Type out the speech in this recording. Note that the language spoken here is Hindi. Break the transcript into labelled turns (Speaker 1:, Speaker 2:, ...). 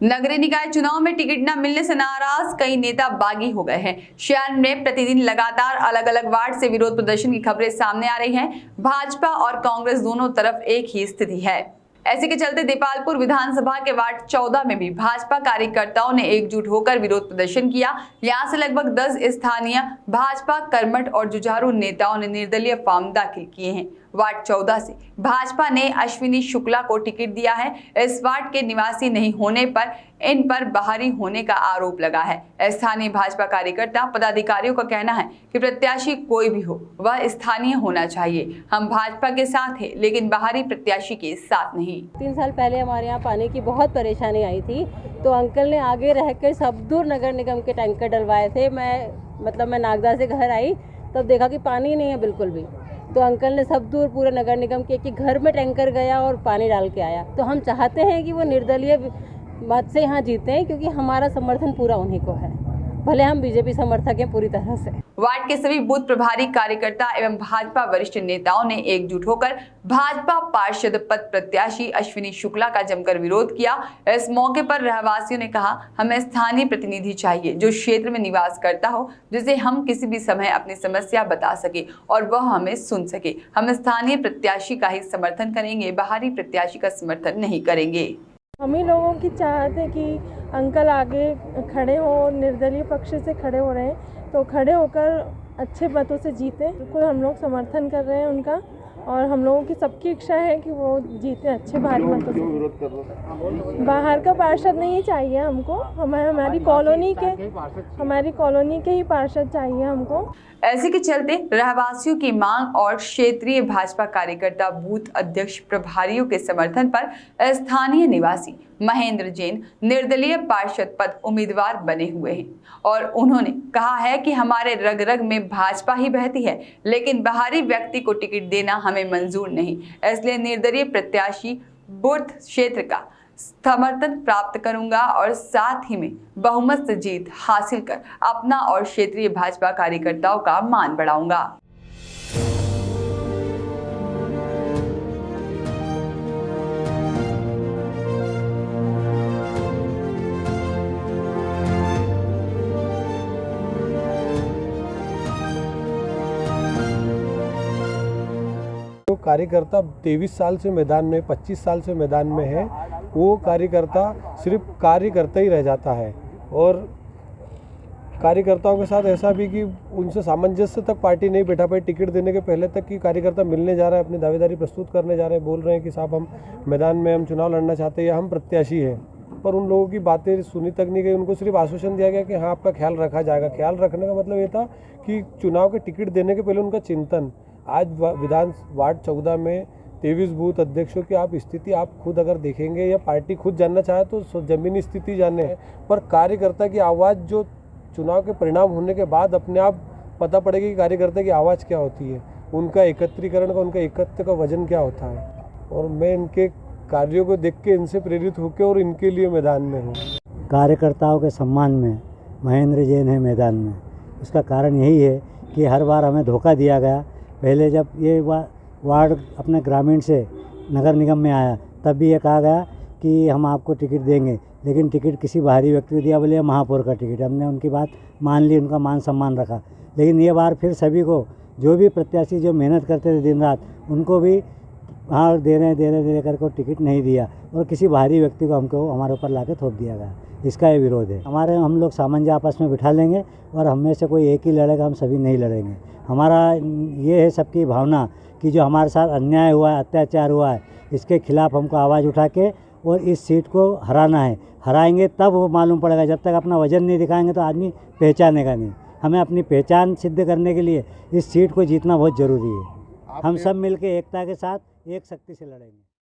Speaker 1: नगरीय निकाय चुनाव में टिकट न मिलने से नाराज कई नेता बागी हो गए हैं। शहर में प्रतिदिन लगातार अलग अलग वार्ड से विरोध प्रदर्शन की खबरें सामने आ रही हैं। भाजपा और कांग्रेस दोनों तरफ एक ही स्थिति है। ऐसे के चलते देपालपुर विधानसभा के वार्ड 14 में भी भाजपा कार्यकर्ताओं ने एकजुट होकर विरोध प्रदर्शन किया। यहां से लगभग 10 स्थानीय भाजपा कर्मठ और जुझारू नेताओं ने निर्दलीय फॉर्म दाखिल किए हैं। वार्ड 14 से भाजपा ने अश्विनी शुक्ला को टिकट दिया है। इस वार्ड के निवासी नहीं होने पर इन पर बाहरी होने का आरोप लगा है। स्थानीय भाजपा कार्यकर्ता पदाधिकारियों का कहना है कि प्रत्याशी कोई भी हो वह स्थानीय होना चाहिए। हम भाजपा के साथ हैं लेकिन बाहरी प्रत्याशी के साथ नहीं।
Speaker 2: 3 साल पहले हमारे यहाँ पानी की बहुत परेशानी आई थी, तो अंकल ने आगे रहकर सब दूर नगर निगम के टैंकर डलवाए थे। मैं नागदा से घर आई तब देखा कि पानी नहीं है बिल्कुल भी, तो अंकल ने सब दूर पूरे नगर निगम के घर में टैंकर गया और पानी डाल के आया। तो हम चाहते हैं कि वो निर्दलीय मत से यहाँ जीते हैं, क्योंकि हमारा समर्थन पूरा उन्हीं को है, भले हम बीजेपी समर्थक हैं पूरी तरह से।
Speaker 1: वार्ड के सभी बूथ प्रभारी कार्यकर्ता एवं भाजपा वरिष्ठ नेताओं ने एकजुट होकर भाजपा पार्षद पद प्रत्याशी अश्विनी शुक्ला का जमकर विरोध किया। इस मौके पर रहवासियों ने कहा, हमें स्थानीय प्रतिनिधि चाहिए जो क्षेत्र में निवास करता हो, जिसे हम किसी भी समय अपनी समस्या बता सके और वह हमें सुन सके। हम स्थानीय प्रत्याशी का ही समर्थन करेंगे, बाहरी प्रत्याशी का समर्थन नहीं करेंगे।
Speaker 3: हम ही लोगों की चाहत है कि अंकल आगे खड़े हो, निर्दलीय पक्ष से खड़े हो रहे हैं, तो खड़े होकर अच्छे मतों से जीते। बिल्कुल हम लोग समर्थन कर रहे हैं उनका, और हम लोगों की सबकी इच्छा है कि वो जीते अच्छे भारी मतों से। बाहर का पार्षद नहीं चाहिए हमको, हमारी कॉलोनी के ही पार्षद चाहिए हमको।
Speaker 1: ऐसे के चलते रहवासियों की मांग और क्षेत्रीय भाजपा कार्यकर्ता बूथ अध्यक्ष प्रभारियों के समर्थन पर स्थानीय निवासी महेंद्र जैन निर्दलीय पार्षद पद उम्मीदवार बने हुए हैं और उन्होंने कहा है कि हमारे रग रग में भाजपा ही बहती है, लेकिन बाहरी व्यक्ति को टिकट देना हमें मंजूर नहीं। इसलिए निर्दलीय प्रत्याशी बूथ क्षेत्र का समर्थन प्राप्त करूंगा और साथ ही में बहुमत से जीत हासिल कर अपना और क्षेत्रीय भाजपा कार्यकर्ताओं का मान बढ़ाऊंगा।
Speaker 4: जो कार्यकर्ता 23 साल से मैदान में, 25 साल से मैदान में है, वो कार्यकर्ता सिर्फ कार्यकर्ता ही रह जाता है। और कार्यकर्ताओं के साथ ऐसा भी कि उनसे सामंजस्य तक पार्टी नहीं बैठा पाई। टिकट देने के पहले तक कि कार्यकर्ता मिलने जा रहा है, अपनी दावेदारी प्रस्तुत करने जा रहे हैं, बोल रहे हैं कि साहब हम मैदान में हम चुनाव लड़ना चाहते हैं या हम प्रत्याशी हैं, पर उन लोगों की बातें सुनी तक नहीं गई। उनको सिर्फ आश्वासन दिया गया कि हाँ आपका ख्याल रखा जाएगा। ख्याल रखने का मतलब ये था कि चुनाव के टिकट देने के पहले उनका चिंतन। आज वार्ड 14 में 23 बूथ अध्यक्षों की आप स्थिति आप खुद अगर देखेंगे या पार्टी खुद जानना चाहे तो ज़मीनी स्थिति जाने है, पर कार्यकर्ता की आवाज़ जो चुनाव के परिणाम होने के बाद अपने आप पता पड़ेगी कि कार्यकर्ता की आवाज़ क्या होती है, उनका एकत्रीकरण का, उनका एकत्र का वजन क्या होता है। और मैं इनके कार्यों को देख के इनसे प्रेरित होकर और इनके लिए मैदान में हूँ।
Speaker 5: कार्यकर्ताओं के सम्मान में महेंद्र जैन है मैदान में। उसका कारण यही है कि हर बार हमें धोखा दिया गया। पहले जब ये वार्ड अपने ग्रामीण से नगर निगम में आया तब भी ये कहा गया कि हम आपको टिकट देंगे, लेकिन टिकट किसी बाहरी व्यक्ति को दिया, बोले महापौर का टिकट। हमने उनकी बात मान ली, उनका मान सम्मान रखा। लेकिन ये बार फिर सभी को, जो भी प्रत्याशी जो मेहनत करते थे दिन रात, उनको भी हाँ दे रहे करके टिकट नहीं दिया और किसी बाहरी व्यक्ति को हमको हमारे ऊपर ला के थोप दिया गया। इसका ये विरोध है। हम लोग सामंजस्य आपस में बिठा लेंगे और हम में से कोई एक ही लड़ेगा, हम सभी नहीं लड़ेंगे। हमारा ये है सबकी भावना कि जो हमारे साथ अन्याय हुआ है, अत्याचार हुआ है, इसके खिलाफ हमको आवाज़ उठा के और इस सीट को हराना है। हराएंगे तब वो मालूम पड़ेगा। जब तक अपना वजन नहीं दिखाएंगे तो आदमी पहचानेगा नहीं। हमें अपनी पहचान सिद्ध करने के लिए इस सीट को जीतना बहुत ज़रूरी है। हम सब मिलकर एकता के साथ एक शक्ति से लड़ेंगे।